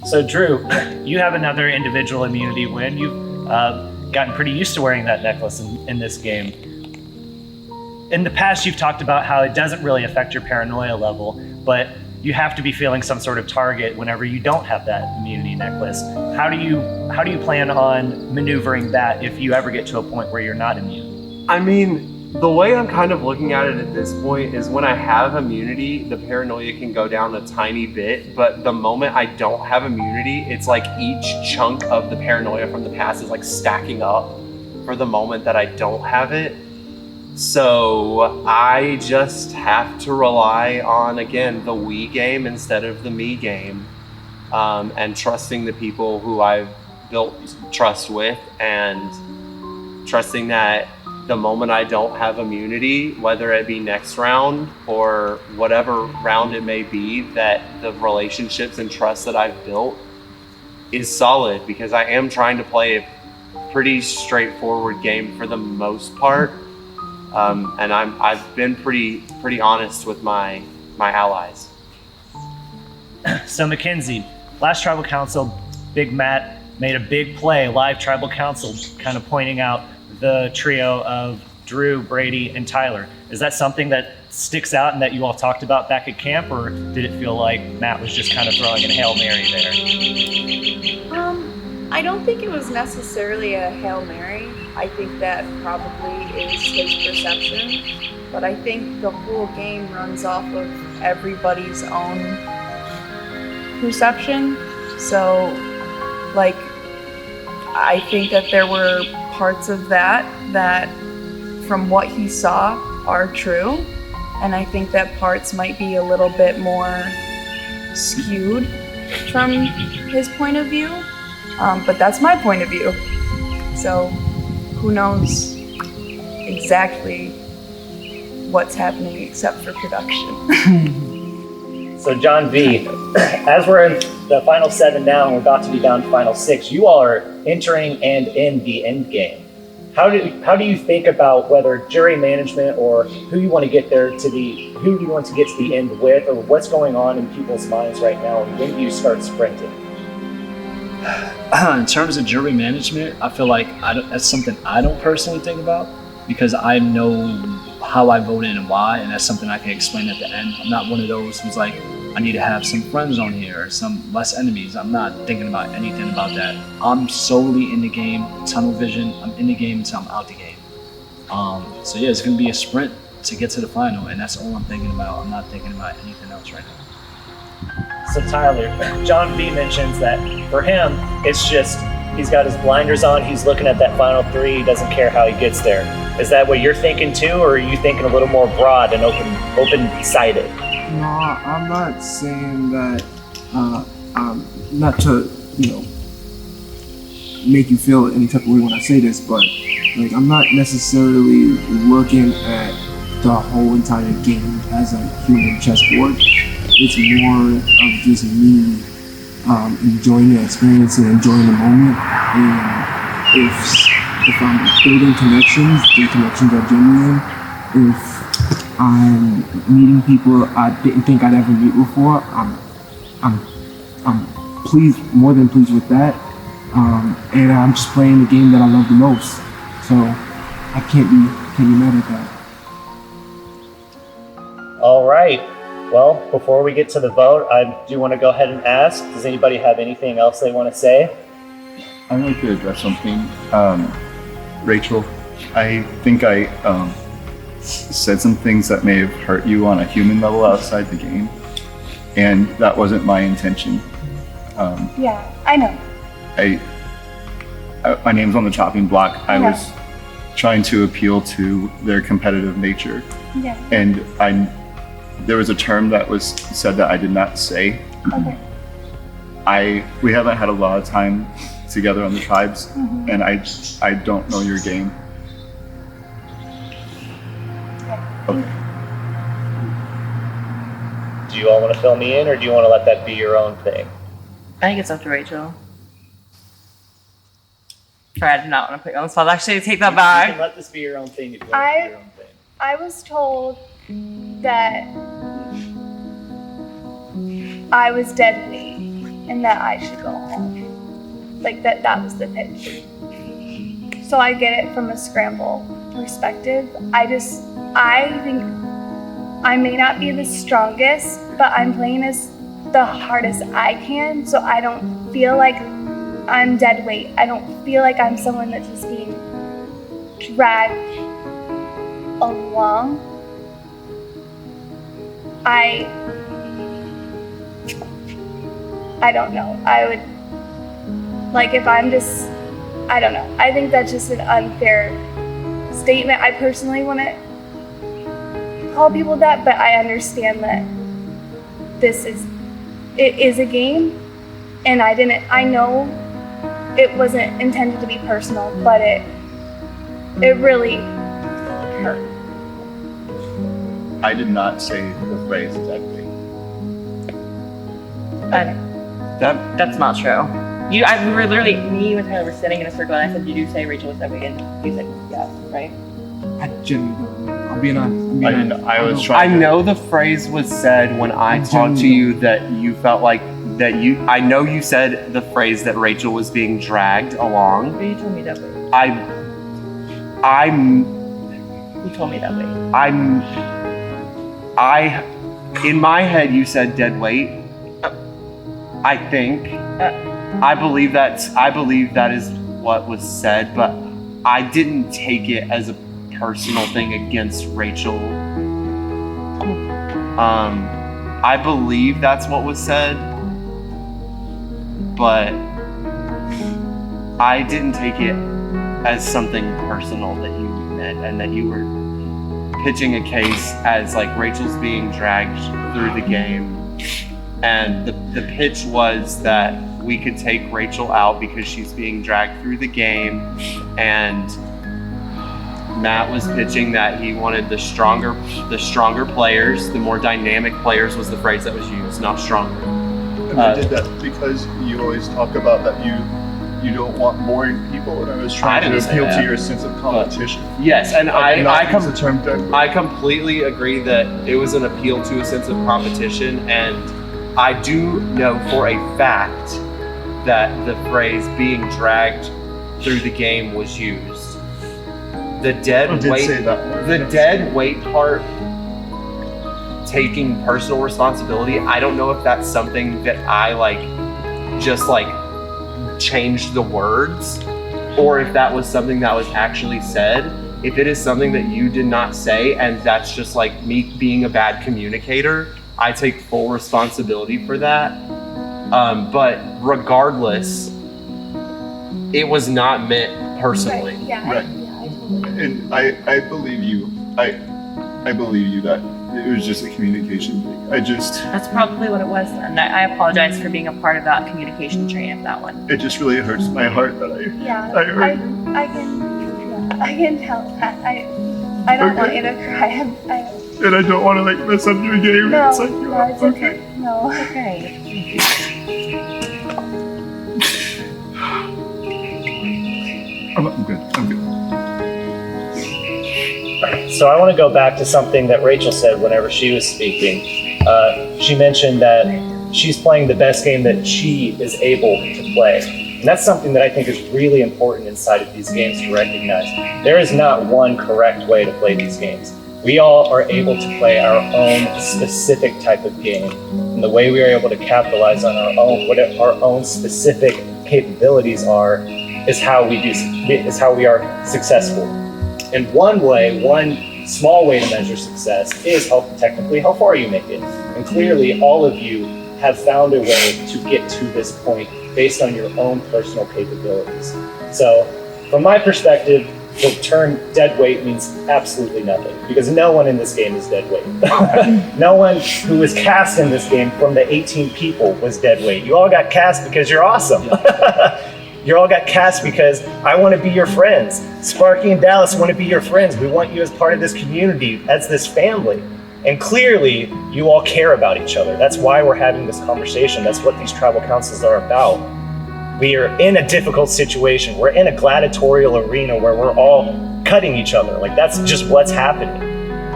So Drew, you have another individual immunity win. You've gotten pretty used to wearing that necklace in this game. In the past, you've talked about how it doesn't really affect your paranoia level, but you have to be feeling some sort of target whenever you don't have that immunity necklace. How do you plan on maneuvering that if you ever get to a point where you're not immune? I mean, the way I'm kind of looking at it at this point is when I have immunity, the paranoia can go down a tiny bit, but the moment I don't have immunity, it's like each chunk of the paranoia from the past is like stacking up for the moment that I don't have it. So I just have to rely on, again, the we game instead of the me game, and trusting the people who I've built trust with, and trusting that the moment I don't have immunity, whether it be next round or whatever round it may be, that the relationships and trust that I've built is solid, because I am trying to play a pretty straightforward game for the most part. And I've been pretty honest with my allies. So Mackenzie, last tribal council, Big Matt made a big play, live tribal council, kind of pointing out the trio of Drew, Brady, and Tyler. Is that something that sticks out and that you all talked about back at camp, or did it feel like Matt was just kind of throwing a Hail Mary there? I don't think it was necessarily a Hail Mary. I think that probably is his perception, but I think the whole game runs off of everybody's own perception. So, like, I think that there were parts of that from what he saw are true, and I think that parts might be a little bit more skewed from his point of view, but that's my point of view. So who knows exactly what's happening except for production. So John V, as we're in the final 7 now and we're about to be down to final 6, you all are entering and in the end game. How do you think about whether jury management or who you want to get there to who you want to get to the end with, or what's going on in people's minds right now, and when do you start sprinting? In terms of jury management, I feel like that's something I don't personally think about, because I know how I voted and why, and that's something I can explain at the end. I'm not one of those who's like, I need to have some friends on here or some less enemies. I'm not thinking about anything about that. I'm solely in the game, tunnel vision. I'm in the game until I'm out the game. So yeah, it's gonna be a sprint to get to the final, and that's all I'm thinking about. I'm not thinking about anything else right now. So Tyler, John V mentions that for him, it's just, he's got his blinders on, he's looking at that final 3, he doesn't care how he gets there. Is that what you're thinking too, or are you thinking a little more broad and open-sided? No, I'm not saying that, not to, make you feel any type of way when I say this, but like, I'm not necessarily looking at the whole entire game as a human chessboard. It's more of just me enjoying the experience and enjoying the moment. And if I'm building connections, the connections are genuine. If I'm meeting people I didn't think I'd ever meet before, I'm pleased, more than pleased with that. And I'm just playing the game that I love the most. So I can't be mad at that. All right. Well, before we get to the vote, I do want to go ahead and ask, does anybody have anything else they want to say? I'd like to address something. Rachel, I think I said some things that may have hurt you on a human level outside the game, and that wasn't my intention. Yeah, I know. My name's on the chopping block. I was trying to appeal to their competitive nature. Yeah. And there was a term that was said that I did not say. Okay. We haven't had a lot of time together on the tribes, and I don't know your game. Okay. Do you all want to fill me in, or do you want to let that be your own thing? I think it's up to Rachel. Sorry, I did not want to put you on the spot. Actually, take that back. You can let this be your own thing if you want it to be your own thing. I was told that I was dead weight and that I should go home. Like that was the pitch. So I get it from a scramble perspective. I think I may not be the strongest, but I'm playing as the hardest I can, so I don't feel like I'm dead weight. I don't feel like I'm someone that's just being dragged along. I don't know. I would, like, if I'm just, I don't know. I think that's just an unfair statement. I personally want to call people that, but I understand that it is a game, and I know it wasn't intended to be personal, but it really her. I did not say the phrase dead weight. That's not true. We were literally, me and Tyler were sitting in a circle, and I said, "Did you say Rachel was dead weight?" And you said yes, right? I genuinely don't know. I'm being honest. I was I trying. know the phrase was said when I talked to you that you felt like that you. I know you said the phrase that Rachel was being dragged along. But you told me that way. You told me that way. In my head, you said dead weight. I think. I believe that is what was said, but I didn't take it as a personal thing against Rachel. I believe that's what was said, but I didn't take it as something personal that you meant and that you were pitching a case as like Rachel's being dragged through the game. And the pitch was that we could take Rachel out because she's being dragged through the game, and Matt was pitching that he wanted the stronger players, the more dynamic players was the phrase that was used, not stronger. And I did that because you always talk about that you don't want boring people, and I was trying to appeal to your sense of competition. Yes, and I I completely agree that it was an appeal to a sense of competition, and I do know for a fact that the phrase being dragged through the game was used. The dead weight part, taking personal responsibility, I don't know if that's something that I just changed the words, or if that was something that was actually said. If it is something that you did not say and that's just me being a bad communicator, I take full responsibility for that. But regardless, it was not meant personally. Right. Yeah. Right. I totally. And I believe you. I believe you that it was just a communication thing. That's probably what it was then. I apologize for being a part of that communication train of that one. It just really hurts my heart that I heard. I can tell that. I don't want you to cry. And I don't want to mess up your game. No, It's it's okay. No, it's okay. I'm good. So I want to go back to something that Rachel said whenever she was speaking. She mentioned that she's playing the best game that she is able to play. And that's something that I think is really important inside of these games to recognize. There is not one correct way to play these games. We all are able to play our own specific type of game. And the way we are able to capitalize on what our own specific capabilities are is how we are successful. And one small way to measure success is how far you make it. And clearly all of you have found a way to get to this point based on your own personal capabilities. So from my perspective, the term dead weight means absolutely nothing, because no one in this game is dead weight. No one who was cast in this game from the 18 people was dead weight. You all got cast because you're awesome. You all got cast because I want to be your friends. Sparky and Dallas want to be your friends. We want you as part of this community, as this family. And clearly, you all care about each other. That's why we're having this conversation. That's what these tribal councils are about. We are in a difficult situation. We're in a gladiatorial arena where we're all cutting each other. That's just what's happening.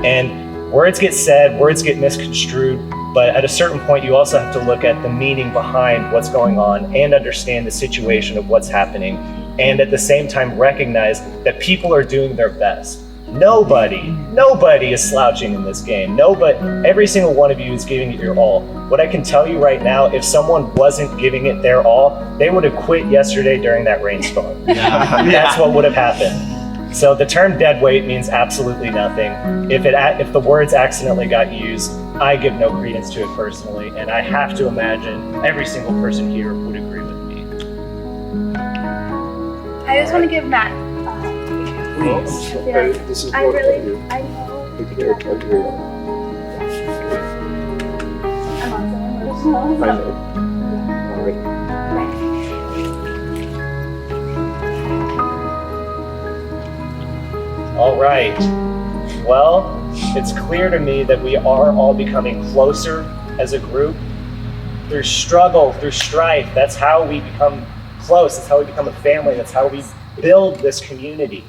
And words get said, words get misconstrued, but at a certain point, you also have to look at the meaning behind what's going on and understand the situation of what's happening. And at the same time, recognize that people are doing their best. Nobody is slouching in this game. Every single one of you is giving it your all. What I can tell you right now, if someone wasn't giving it their all, they would have quit yesterday during that rainstorm. That's what would have happened. So the term dead weight means absolutely nothing. If the words accidentally got used, I give no credence to it personally, and I have to imagine every single person here would agree with me. I just want to give Matt. Please. This is I what really, I do. I know. Take care of you. I'm also emotional. I know. All right. All right. well. It's clear to me that we are all becoming closer as a group. Through struggle, through strife, that's how we become close. That's how we become a family. That's how we build this community.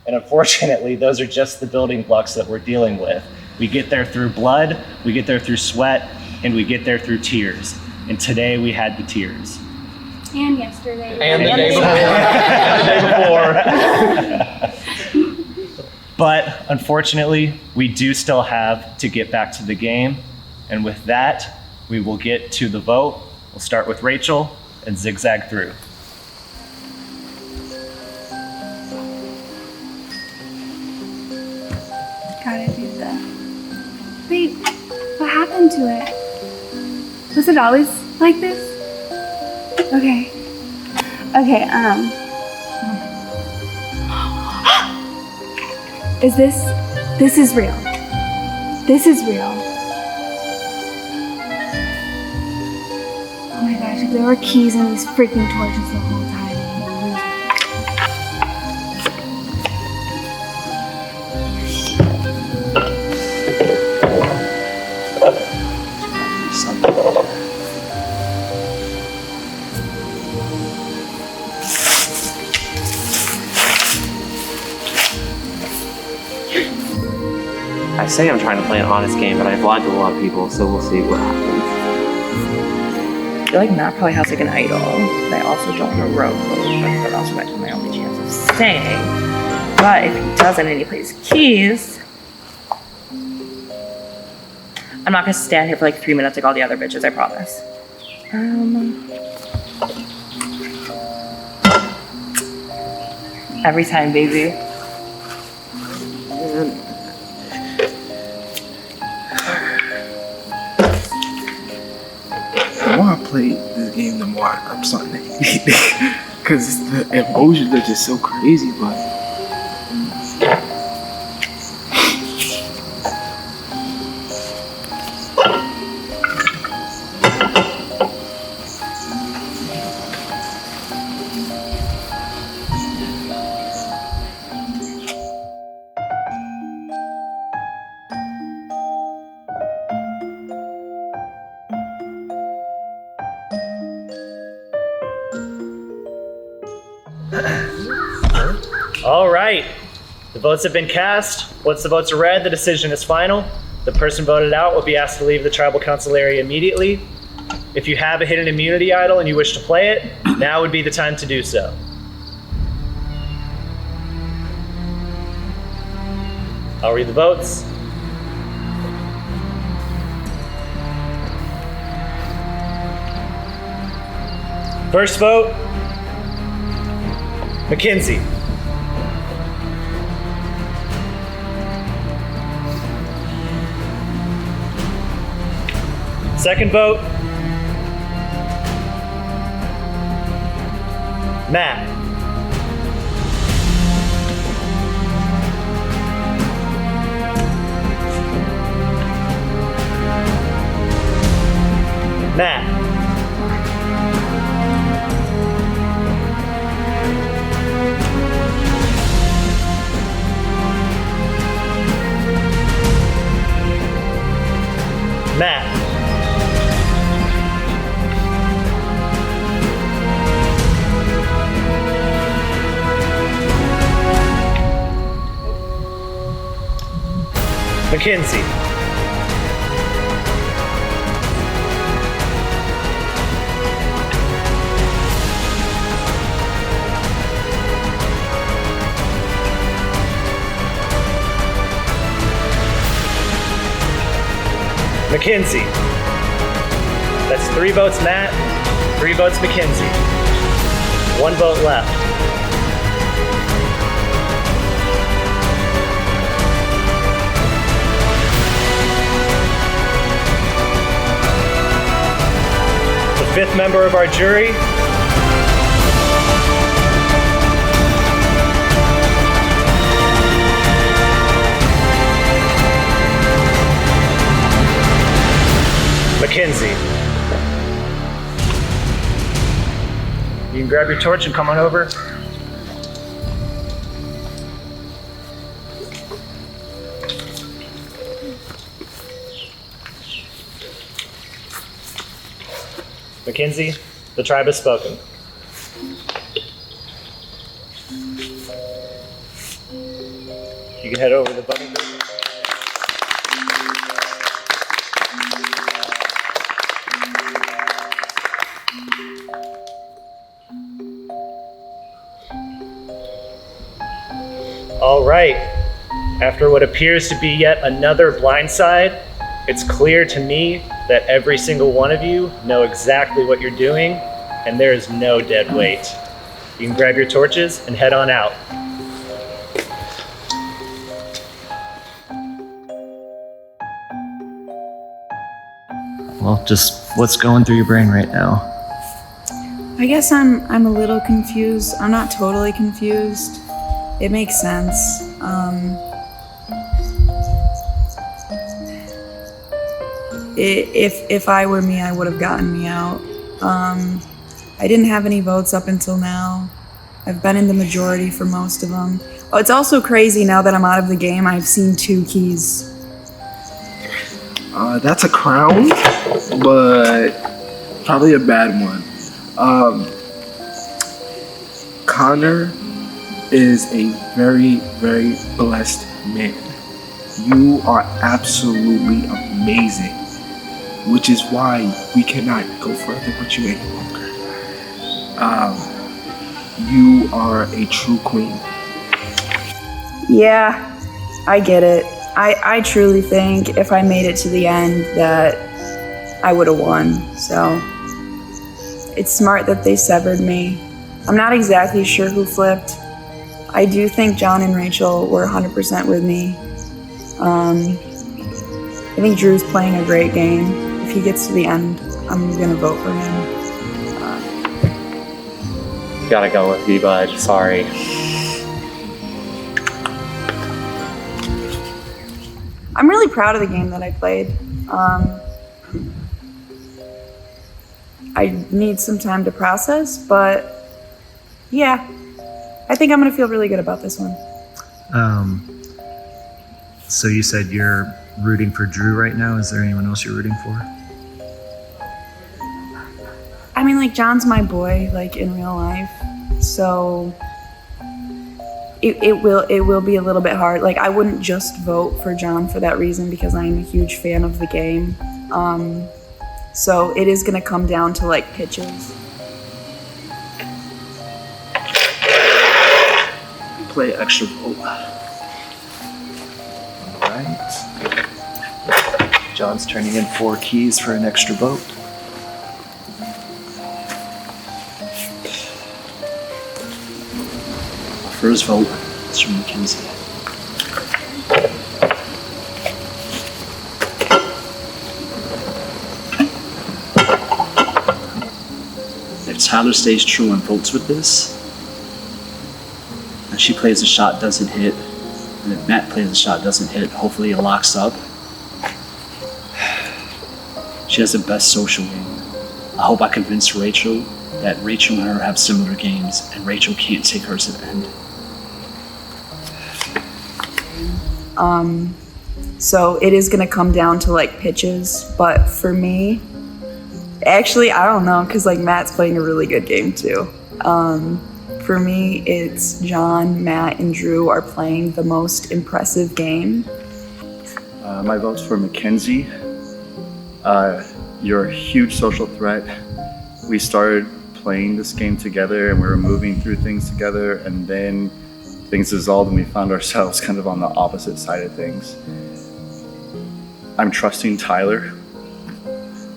And unfortunately, those are just the building blocks that we're dealing with. We get there through blood, we get there through sweat, and we get there through tears. And today we had the tears. And yesterday. And the day before. But unfortunately, we do still have to get back to the game. And with that, we will get to the vote. We'll start with Rachel and zigzag through. Gotta do that. Wait, what happened to it? Was it always like this? Okay. Okay, this is real. This is real. Oh my gosh, if there were keys in these freaking torches the whole time. I say I'm trying to play an honest game, but I've lied to a lot of people, so we'll see what happens. I feel like Matt probably has like an idol, but I also don't want to rogue vote, but that also might be my only chance of staying. But if he doesn't and he plays keys, I'm not gonna stand here for like 3 minutes like all the other bitches, I promise. Every time, baby. The more I play this game, the more I'm starting to hate it. Because the emotions are just so crazy, but... All right, the votes have been cast. Once the votes are read, the decision is final. The person voted out will be asked to leave the tribal council area immediately. If you have a hidden immunity idol and you wish to play it, now would be the time to do so. I'll read the votes. First vote, Mackenzie. Second vote, Matt. Matt. Matt. Mackenzie. Mackenzie. That's 3 votes Matt, 3 votes Mackenzie. 1 vote left. The 5th member of our jury, Mackenzie. You can grab your torch and come on over. Mackenzie, the tribe has spoken. You can head over to the button. All right. After what appears to be yet another blindside, it's clear to me that every single one of you know exactly what you're doing, and there is no dead weight. You can grab your torches and head on out. Well, just what's going through your brain right now? I guess I'm a little confused. I'm not totally confused. It makes sense. If I were me, I would have gotten me out. I didn't have any votes up until now. I've been in the majority for most of them. Oh, it's also crazy now that I'm out of the game. I've seen 2 keys. That's a crown, but probably a bad one. Connor is a very, very blessed man. You are absolutely amazing, which is why we cannot go further with you any longer. You are a true queen. Yeah, I get it. I truly think if I made it to the end that I would have won. So it's smart that they severed me. I'm not exactly sure who flipped. I do think John and Rachel were 100% with me. I think Drew's playing a great game. If he gets to the end, I'm gonna vote for him. Gotta go with you, bud. Sorry. I'm really proud of the game that I played. I need some time to process, but yeah, I think I'm gonna feel really good about this one. So you said you're rooting for Drew right now. Is there anyone else you're rooting for? I mean, like, John's my boy, like, in real life, so it will be a little bit hard. Like, I wouldn't just vote for John for that reason because I'm a huge fan of the game. So it is gonna come down to, like, pitches. Play extra vote. Alright. John's turning in 4 keys for an extra vote. First vote is from Mackenzie. If Tyler stays true and votes with this, and she plays a shot doesn't hit, and if Matt plays a shot doesn't hit, hopefully it locks up. She has the best social game. I hope I convince Rachel that Rachel and her have similar games, and Rachel can't take hers to the end. So it is gonna come down to, like, pitches, but for me, actually, I don't know, because, like, Matt's playing a really good game too. For me, it's John, Matt, and Drew are playing the most impressive game. My vote's for Mackenzie. You're a huge social threat. We started playing this game together and we were moving through things together, and then things dissolved and we found ourselves kind of on the opposite side of things. I'm trusting Tyler.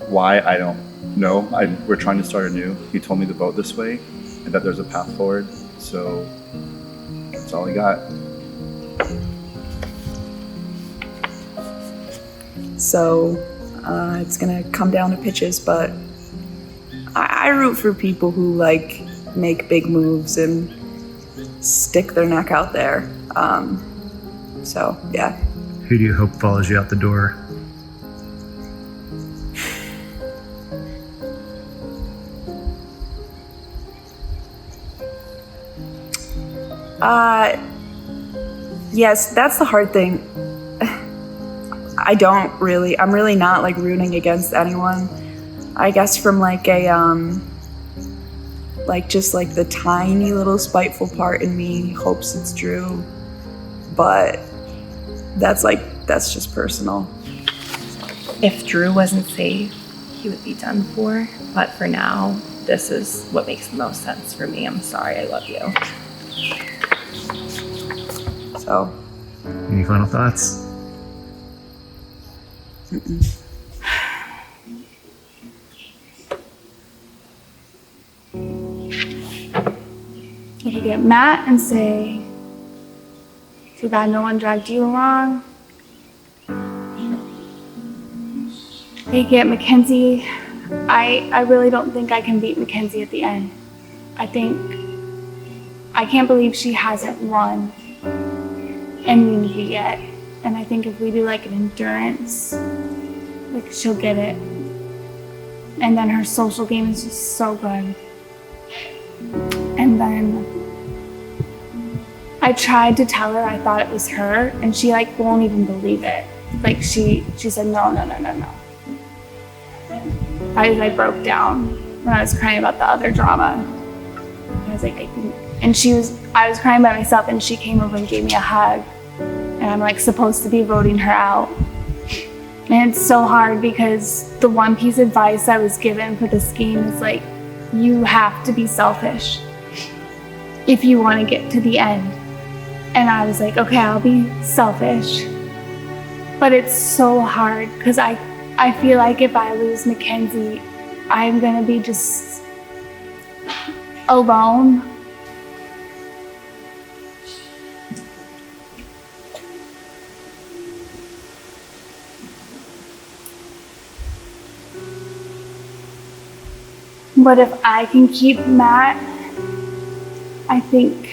Why, I don't know. We're trying to start anew. He told me to vote this way and that there's a path forward, so that's all I got. So it's gonna come down to pitches, but I root for people who, like, make big moves and stick their neck out there. So yeah. Who do you hope follows you out the door? Yes, that's the hard thing. I'm really not, like, rooting against anyone. I guess from like a like just like the tiny little spiteful part in me hopes it's Drew, but that's just personal. If Drew wasn't safe, he would be done for. But for now, this is what makes the most sense for me. I'm sorry, I love you. So, any final thoughts? You could get Matt and say, too bad no one dragged you along. You get Mackenzie. I really don't think I can beat Mackenzie at the end. I can't believe she hasn't won immunity yet. And I think if we do like an endurance, like she'll get it. And then her social game is just so good. And then I tried to tell her I thought it was her, and she like won't even believe it. Like she said, no. I broke down when I was crying about the other drama. I was like, I was crying by myself, and she came over and gave me a hug. And I'm like supposed to be voting her out. And it's so hard because the one piece of advice I was given for this game is like, you have to be selfish if you want to get to the end. And I was like, okay, I'll be selfish. But it's so hard because I feel like if I lose Mackenzie, I'm gonna be just alone. But if I can keep Matt, I think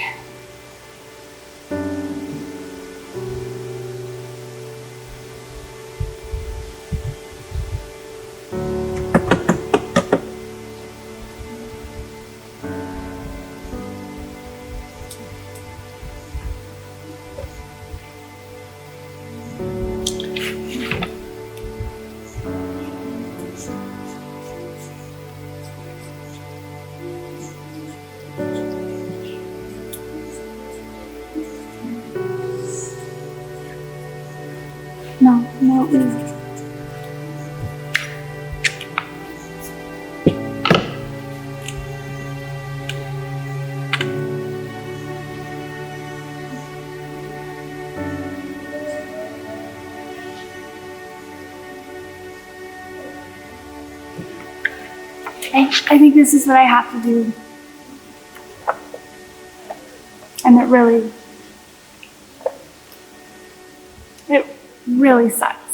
no. I think this is what I have to do. And it really sucks.